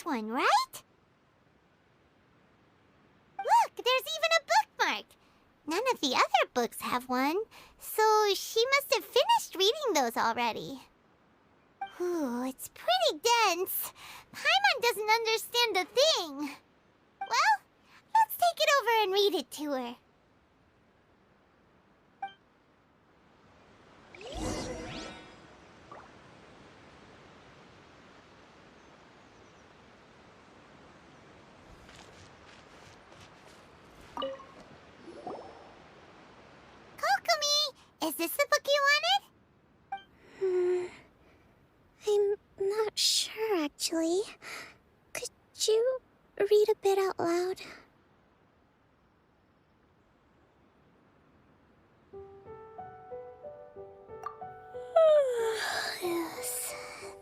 one, right? Look, there's even a bookmark. None of the other books have one, so she must have finished reading those already. Ooh, it's pretty dense. Paimon doesn't understand a thing. Well, let's take it over and read it to her. Is this the book you wanted? I'm not sure, actually. Could you read a bit out loud? Yes,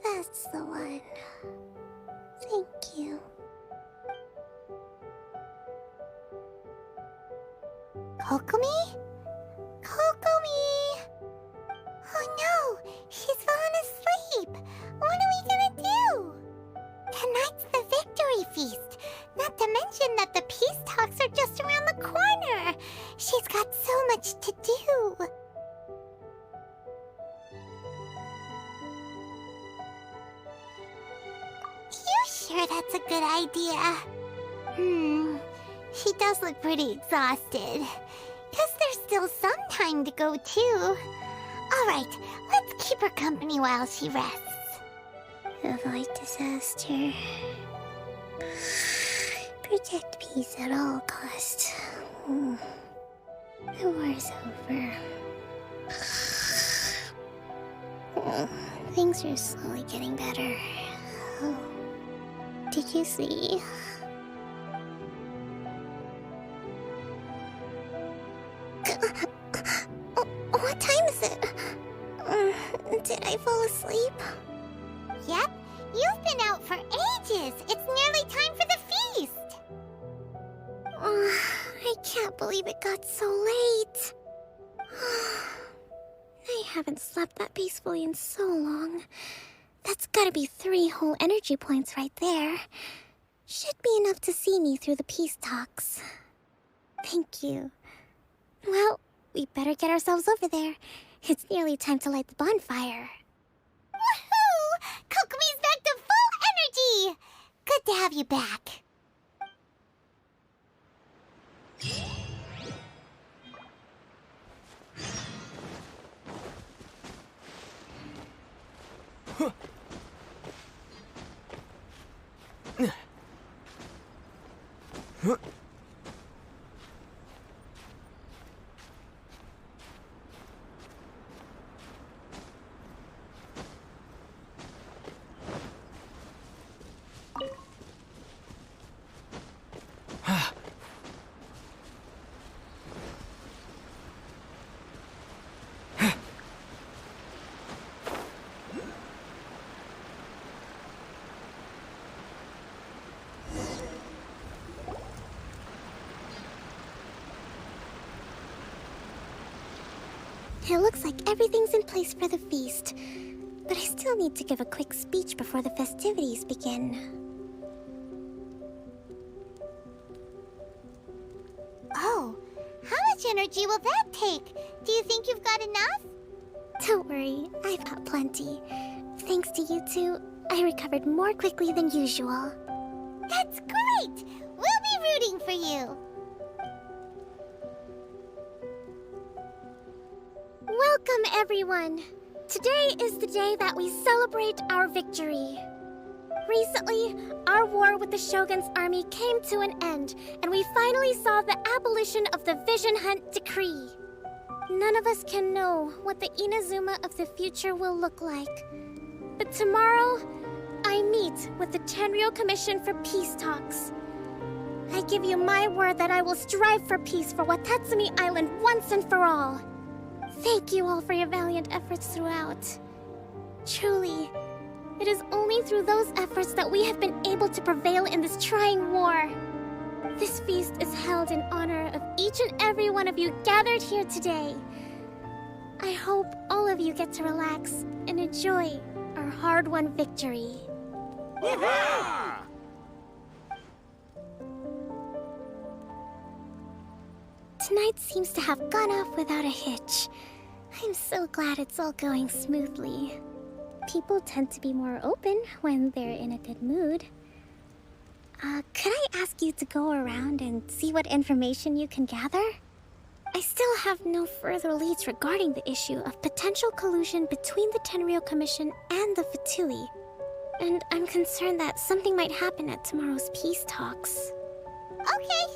that's the one. Thank you. Kokomi? Kokomi! Oh no! She's fallen asleep! What are we gonna do? Tonight's the victory feast! Not to mention that the peace talks are just around the corner! She's got so much to do! You sure that's a good idea? She does look pretty exhausted. Guess there's still some time to go, too. Alright, let's keep her company while she rests. Avoid disaster. Protect peace at all costs. The war's over. Things are slowly getting better. Oh. Did you see? What time is it? Did I fall asleep? Yep, you've been out for ages. It's nearly time for the feast. I can't believe it got so late. I haven't slept that peacefully in so long. That's gotta be 3 whole energy points right there. Should be enough to see me through the peace talks. Thank you. Well, we better get ourselves over there. It's nearly time to light the bonfire. Woohoo! Kokomi's back to full energy! Good to have you back. It looks like everything's in place for the feast, but I still need to give a quick speech before the festivities begin. Oh, how much energy will that take? Do you think you've got enough? Don't worry, I've got plenty. Thanks to you two, I recovered more quickly than usual. That's great! We'll be rooting for you! Welcome, everyone! Today is the day that we celebrate our victory. Recently, our war with the Shogun's army came to an end, and we finally saw the abolition of the Vision Hunt Decree. None of us can know what the Inazuma of the future will look like. But tomorrow, I meet with the Tenryou Commission for Peace Talks. I give you my word that I will strive for peace for Watatsumi Island once and for all. Thank you all for your valiant efforts throughout. Truly, it is only through those efforts that we have been able to prevail in this trying war. This feast is held in honor of each and every one of you gathered here today. I hope all of you get to relax and enjoy our hard-won victory. tonight seems to have gone off without a hitch. I'm so glad it's all going smoothly. People tend to be more open when they're in a good mood. Could I ask you to go around and see what information you can gather? I still have no further leads regarding the issue of potential collusion between the Tenryou Commission and the Fatui. And I'm concerned that something might happen at tomorrow's peace talks. Okay,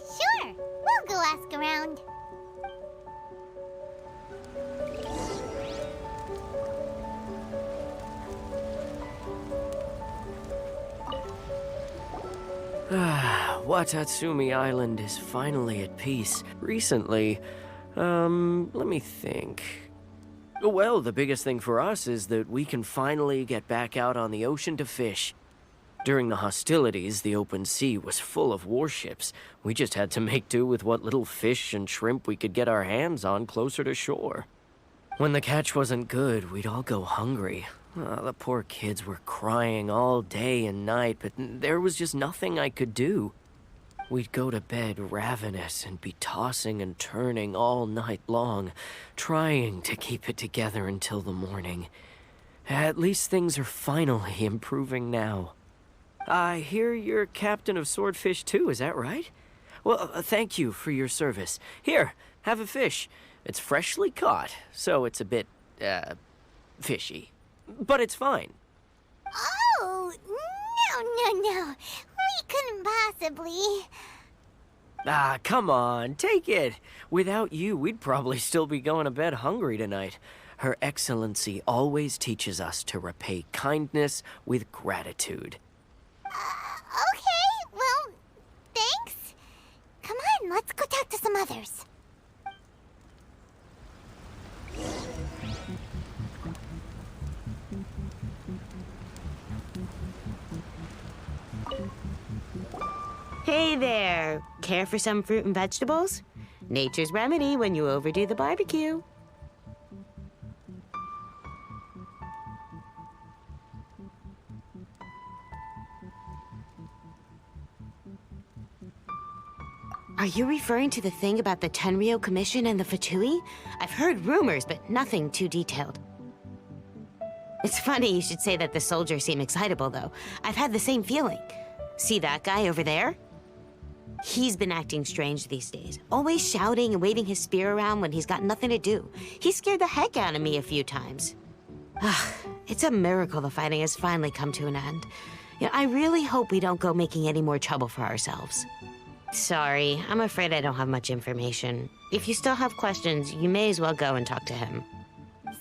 sure. We'll go ask around. Watatsumi Island is finally at peace. Recently, let me think. Well, the biggest thing for us is that we can finally get back out on the ocean to fish. During the hostilities, the open sea was full of warships. We just had to make do with what little fish and shrimp we could get our hands on closer to shore. When the catch wasn't good, we'd all go hungry. The poor kids were crying all day and night, but there was just nothing I could do. We'd go to bed ravenous and be tossing and turning all night long, trying to keep it together until the morning. At least things are finally improving now. I hear you're captain of Swordfish too, is that right? Well, thank you for your service. Here, have a fish. It's freshly caught, so it's a bit, fishy. But it's fine. Oh, no. We couldn't possibly. Come on, take it. Without you, we'd probably still be going to bed hungry tonight. Her Excellency always teaches us to repay kindness with gratitude. Okay, well, thanks. Come on, let's go talk to some others. Hey there! Care for some fruit and vegetables? Nature's remedy when you overdo the barbecue. Are you referring to the thing about the Tenryou Commission and the Fatui? I've heard rumors, but nothing too detailed. It's funny you should say that the soldiers seem excitable, though. I've had the same feeling. See that guy over there? He's been acting strange these days, always shouting and waving his spear around when he's got nothing to do. He scared the heck out of me a few times. It's a miracle the fighting has finally come to an end. I really hope we don't go making any more trouble for ourselves. Sorry, I'm afraid I don't have much information. If you still have questions, you may as well go and talk to him.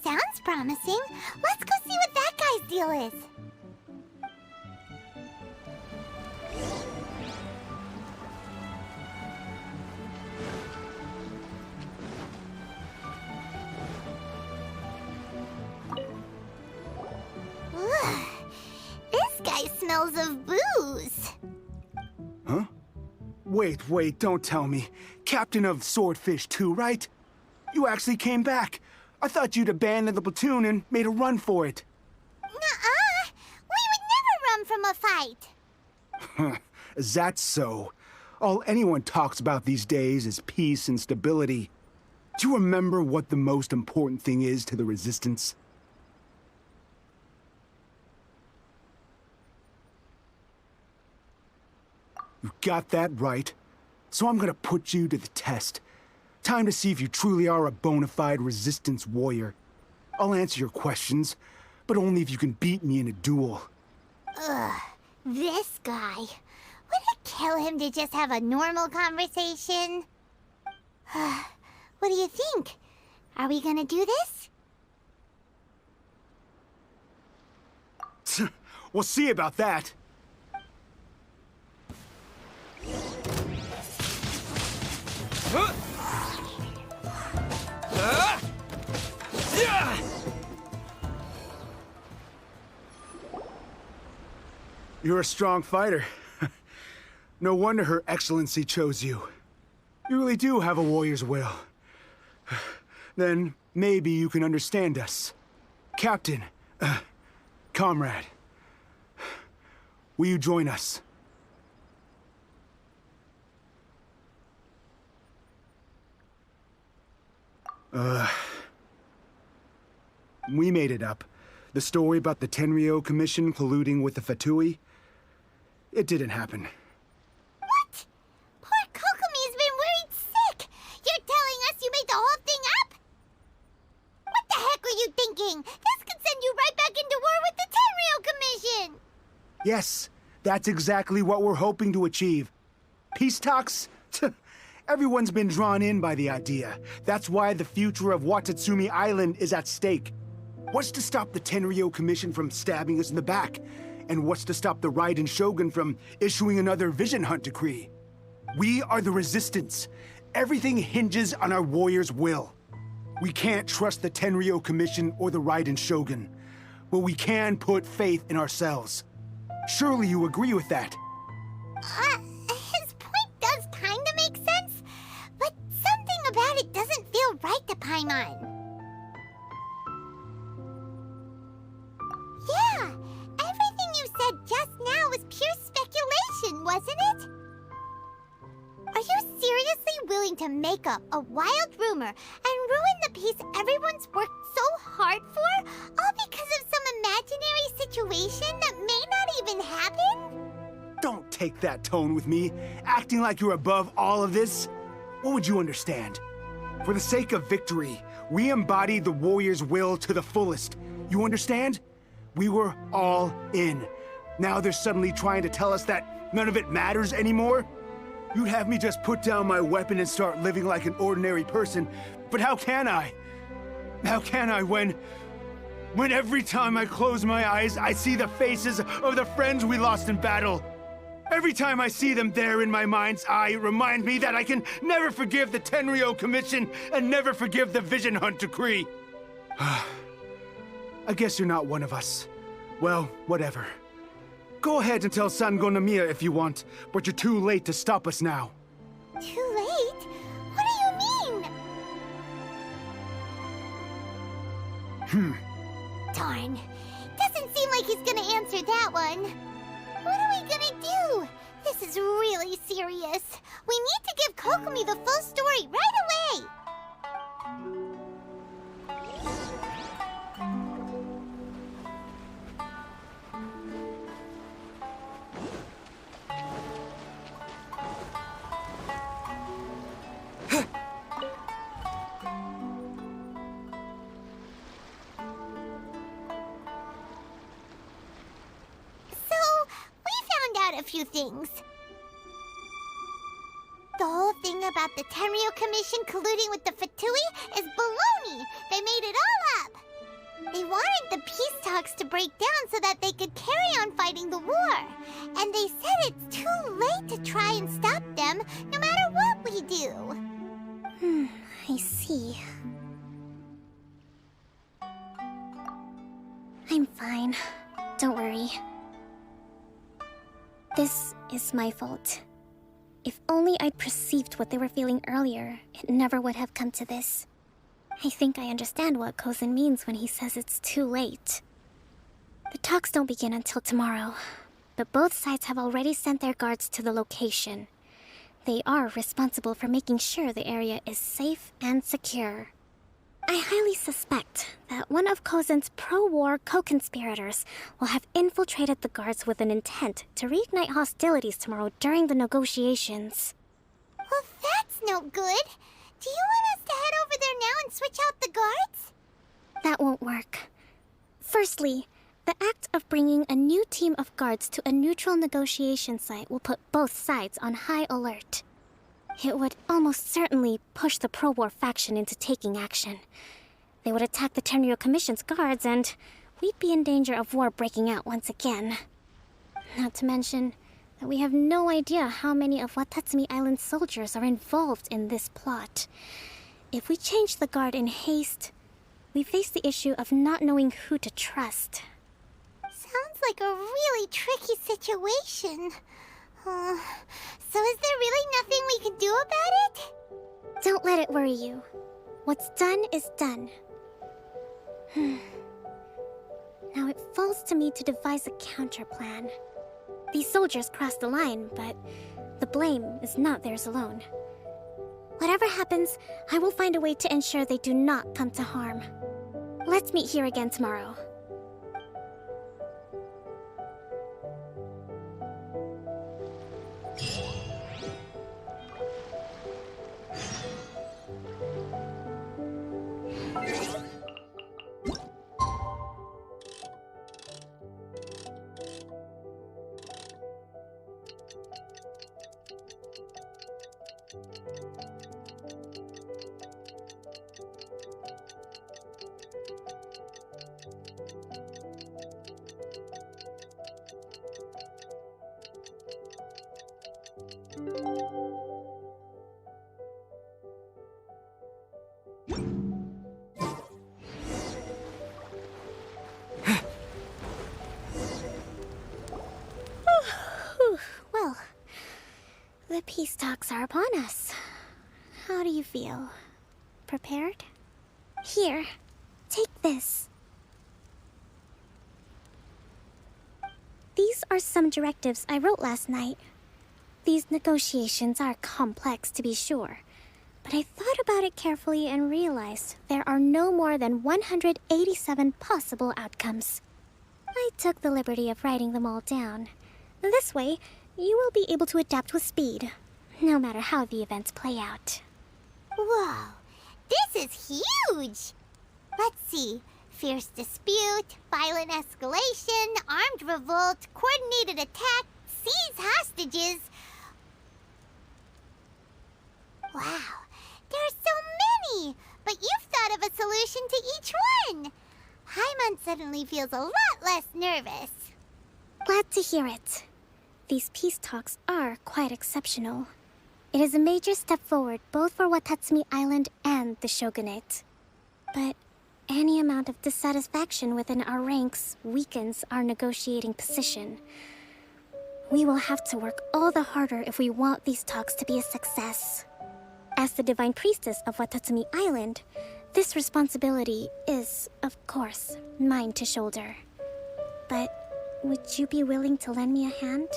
Sounds promising. Let's go see what that guy's deal is. Ugh. This guy smells of booze. Huh? Wait, don't tell me. Captain of Swordfish too, right? You actually came back. I thought you'd abandoned the platoon and made a run for it. Nuh-uh. We would never run from a fight. Is that so? All anyone talks about these days is peace and stability. Do you remember what the most important thing is to the Resistance? You got that right. So I'm gonna put you to the test. Time to see if you truly are a bona fide Resistance warrior. I'll answer your questions, but only if you can beat me in a duel. Ugh, this guy. Would it kill him to just have a normal conversation? What do you think? Are we gonna do this? We'll see about that. You're a strong fighter. No wonder Her Excellency chose you. You really do have a warrior's will. Then maybe you can understand us. Captain, comrade, will you join us? We made it up. The story about the Tenryou Commission colluding with the Fatui, it didn't happen. What? Poor Kokomi's been worried sick. You're telling us you made the whole thing up? What the heck were you thinking? This could send you right back into war with the Tenryou Commission. Yes, that's exactly what we're hoping to achieve. Peace talks? Everyone's been drawn in by the idea. That's why the future of Watatsumi Island is at stake. What's to stop the Tenryou Commission from stabbing us in the back? And what's to stop the Raiden Shogun from issuing another Vision Hunt decree? We are the Resistance. Everything hinges on our warriors' will. We can't trust the Tenryou Commission or the Raiden Shogun, but we can put faith in ourselves. Surely you agree with that? His point does kinda make sense, but something about it doesn't feel right to Paimon. Yeah, everything you said just now was pure speculation, wasn't it? Are you seriously willing to make up a wild rumor and ruin the peace everyone's worked so hard for, all because of some imaginary situation that may not even happen? Don't take that tone with me, acting like you're above all of this. What would you understand? For the sake of victory, we embodied the warrior's will to the fullest. You understand? We were all in. Now they're suddenly trying to tell us that none of it matters anymore? You'd have me just put down my weapon and start living like an ordinary person, but how can I? How can I when every time I close my eyes, I see the faces of the friends we lost in battle? Every time I see them there in my mind's eye, it reminds me that I can never forgive the Tenryou Commission and never forgive the Vision Hunt decree. I guess you're not one of us. Well, whatever. Go ahead and tell Sango Namiya if you want, but you're too late to stop us now. Too late? What do you mean? Darn. Doesn't seem like he's gonna answer that one. What are we gonna do? This is really serious. We need to give Kokomi the full story right away. A few things. The whole thing about the Tenryou Commission colluding with the Fatui is baloney. They made it all up. They wanted the peace talks to break down so that they could carry on fighting the war. And they said it's too late to try and stop them, no matter what we do. I see. I'm fine. Don't worry. This is my fault. If only I'd perceived what they were feeling earlier, it never would have come to this. I think I understand what Kozin means when he says it's too late. The talks don't begin until tomorrow, but both sides have already sent their guards to the location. They are responsible for making sure the area is safe and secure. I highly suspect that one of Kozin's pro-war co-conspirators will have infiltrated the guards with an intent to reignite hostilities tomorrow during the negotiations. Well, that's no good. Do you want us to head over there now and switch out the guards? That won't work. Firstly, the act of bringing a new team of guards to a neutral negotiation site will put both sides on high alert. It would almost certainly push the pro-war faction into taking action. They would attack the Tenryou Commission's guards, and we'd be in danger of war breaking out once again. Not to mention that we have no idea how many of Watatsumi Island's soldiers are involved in this plot. If we change the guard in haste, we face the issue of not knowing who to trust. Sounds like a really tricky situation. So is there really nothing we can do about it? Don't let it worry you. What's done is done. Now it falls to me to devise a counterplan. These soldiers crossed the line, but the blame is not theirs alone. Whatever happens, I will find a way to ensure they do not come to harm. Let's meet here again tomorrow. Well, the peace talks are upon us. How do you feel? Prepared? Here, take this. These are some directives I wrote last night. These negotiations are complex, to be sure, but I thought about it carefully and realized there are no more than 187 possible outcomes. I took the liberty of writing them all down. This way, you will be able to adapt with speed, no matter how the events play out. Whoa, this is huge! Let's see. Fierce dispute, violent escalation, armed revolt, coordinated attack, seize hostages. Wow, there are so many! But you've thought of a solution to each one! Hyman suddenly feels a lot less nervous. Glad to hear it. These peace talks are quite exceptional. It is a major step forward both for Watatsumi Island and the Shogunate. But any amount of dissatisfaction within our ranks weakens our negotiating position. We will have to work all the harder if we want these talks to be a success. As the Divine Priestess of Watatsumi Island, this responsibility is, of course, mine to shoulder. But would you be willing to lend me a hand?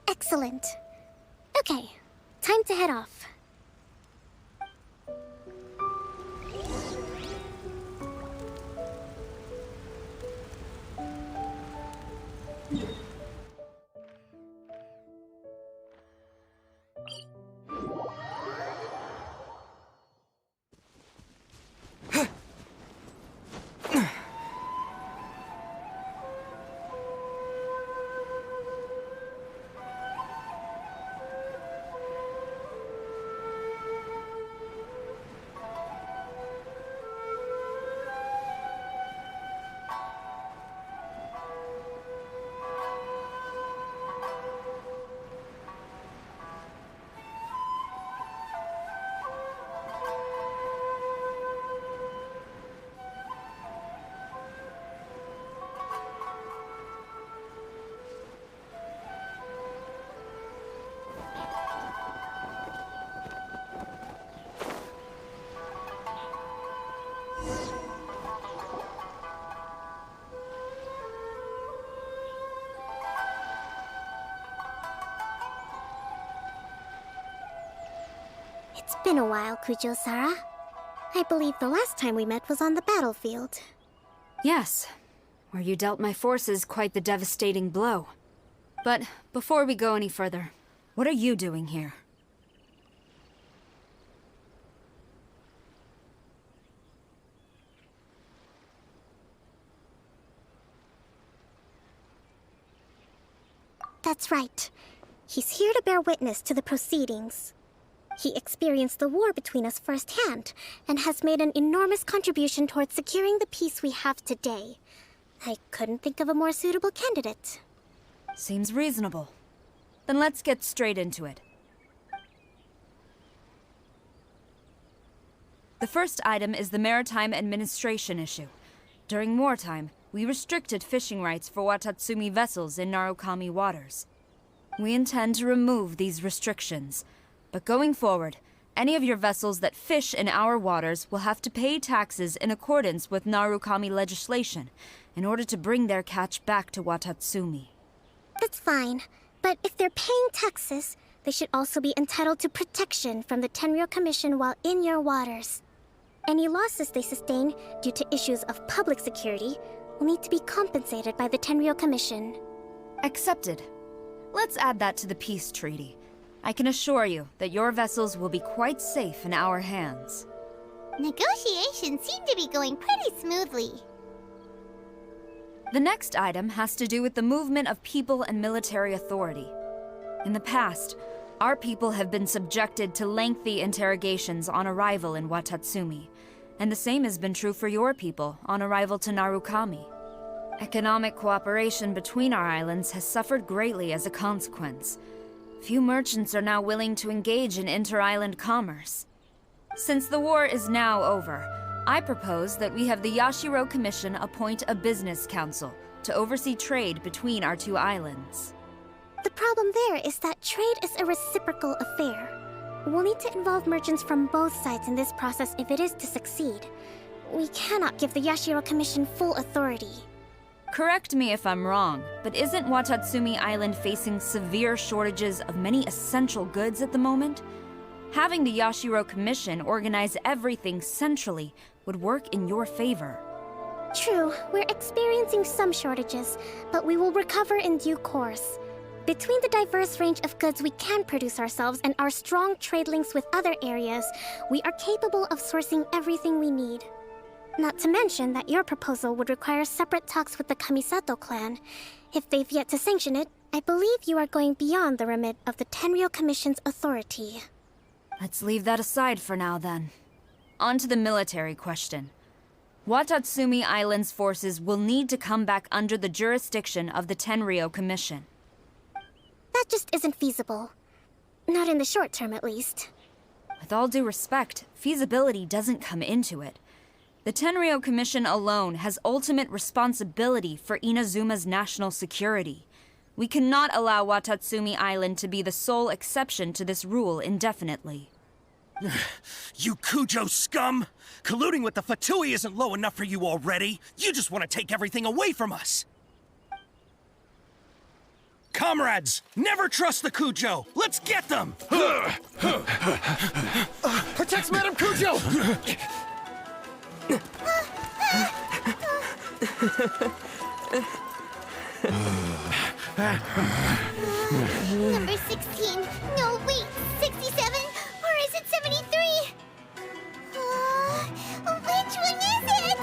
Excellent. Okay, time to head off. It's been a while, Kujo-Sara. I believe the last time we met was on the battlefield. Yes, where you dealt my forces quite the devastating blow. But before we go any further, what are you doing here? That's right. He's here to bear witness to the proceedings. He experienced the war between us firsthand, and has made an enormous contribution towards securing the peace we have today. I couldn't think of a more suitable candidate. Seems reasonable. Then let's get straight into it. The first item is the maritime administration issue. During wartime, we restricted fishing rights for Watatsumi vessels in Narukami waters. We intend to remove these restrictions. But going forward, any of your vessels that fish in our waters will have to pay taxes in accordance with Narukami legislation in order to bring their catch back to Watatsumi. That's fine, But if they're paying taxes, they should also be entitled to protection from the Tenryou Commission while in your waters. Any losses they sustain due to issues of public security will need to be compensated by the Tenryou Commission. Accepted. Let's add that to the peace treaty. I can assure you that your vessels will be quite safe in our hands. Negotiations seem to be going pretty smoothly. The next item has to do with the movement of people and military authority. In the past, our people have been subjected to lengthy interrogations on arrival in Watatsumi, and the same has been true for your people on arrival to Narukami. Economic cooperation between our islands has suffered greatly as a consequence. Few merchants are now willing to engage in inter-island commerce. Since the war is now over, I propose that we have the Yashiro Commission appoint a business council to oversee trade between our two islands. The problem there is that trade is a reciprocal affair. We'll need to involve merchants from both sides in this process if it is to succeed. We cannot give the Yashiro Commission full authority. Correct me if I'm wrong, but isn't Watatsumi Island facing severe shortages of many essential goods at the moment? Having the Yashiro Commission organize everything centrally would work in your favor. True, we're experiencing some shortages, but we will recover in due course. Between the diverse range of goods we can produce ourselves and our strong trade links with other areas, we are capable of sourcing everything we need. Not to mention that your proposal would require separate talks with the Kamisato clan. If they've yet to sanction it, I believe you are going beyond the remit of the Tenryou Commission's authority. Let's leave that aside for now, then. On to the military question. Watatsumi Island's forces will need to come back under the jurisdiction of the Tenryou Commission. That just isn't feasible. Not in the short term, at least. With all due respect, feasibility doesn't come into it. The Tenryou Commission alone has ultimate responsibility for Inazuma's national security. We cannot allow Watatsumi Island to be the sole exception to this rule indefinitely. You Kujo scum! Colluding with the Fatui isn't low enough for you already. You just want to take everything away from us. Comrades, never trust the Kujo! Let's get them! Protect Madame Kujo! Number 16. No, wait. 67? Or is it 73? Which one is it?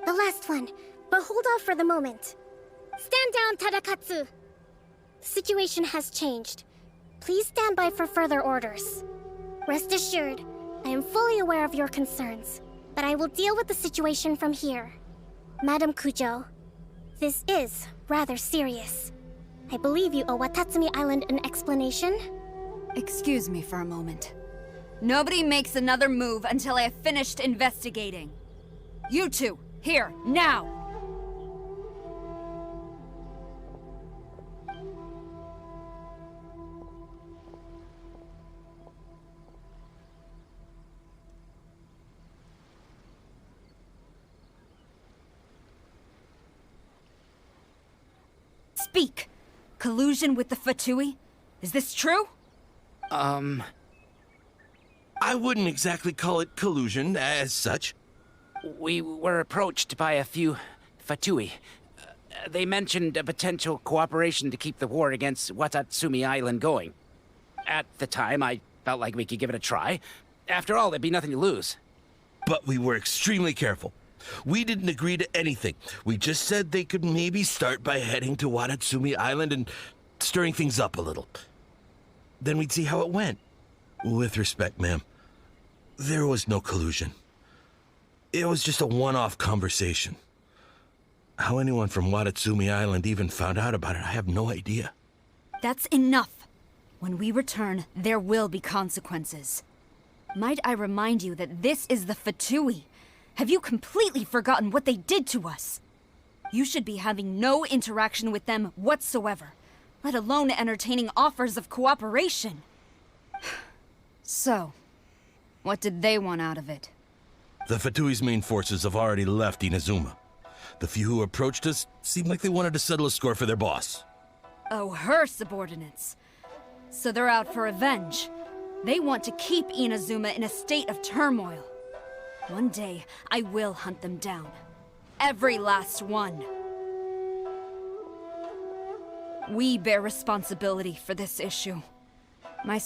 The last one, but hold off for the moment. Stand down, Tadakatsu! The situation has changed. Please stand by for further orders. Rest assured, I am fully aware of your concerns, but I will deal with the situation from here. Madam Kujo, this is rather serious. I believe you owe Watatsumi Island an explanation. Excuse me for a moment. Nobody makes another move until I have finished investigating. You two, here, now! Speak! Collusion with the Fatui? Is this true? I wouldn't exactly call it collusion as such. We were approached by a few Fatui. They mentioned a potential cooperation to keep the war against Watatsumi Island going. At the time, I felt like we could give it a try. After all, there'd be nothing to lose. But we were extremely careful. We didn't agree to anything. We just said they could maybe start by heading to Watatsumi Island and stirring things up a little. Then we'd see how it went. With respect, ma'am, there was no collusion. It was just a one-off conversation. How anyone from Watatsumi Island even found out about it, I have no idea. That's enough. When we return, there will be consequences. Might I remind you that this is the Fatui? Have you completely forgotten what they did to us? You should be having no interaction with them whatsoever, let alone entertaining offers of cooperation. So, what did they want out of it? The Fatui's main forces have already left Inazuma. The few who approached us seemed like they wanted to settle a score for their boss. Oh, her subordinates. So they're out for revenge. They want to keep Inazuma in a state of turmoil. One day, I will hunt them down. Every last one. We bear responsibility for this issue. My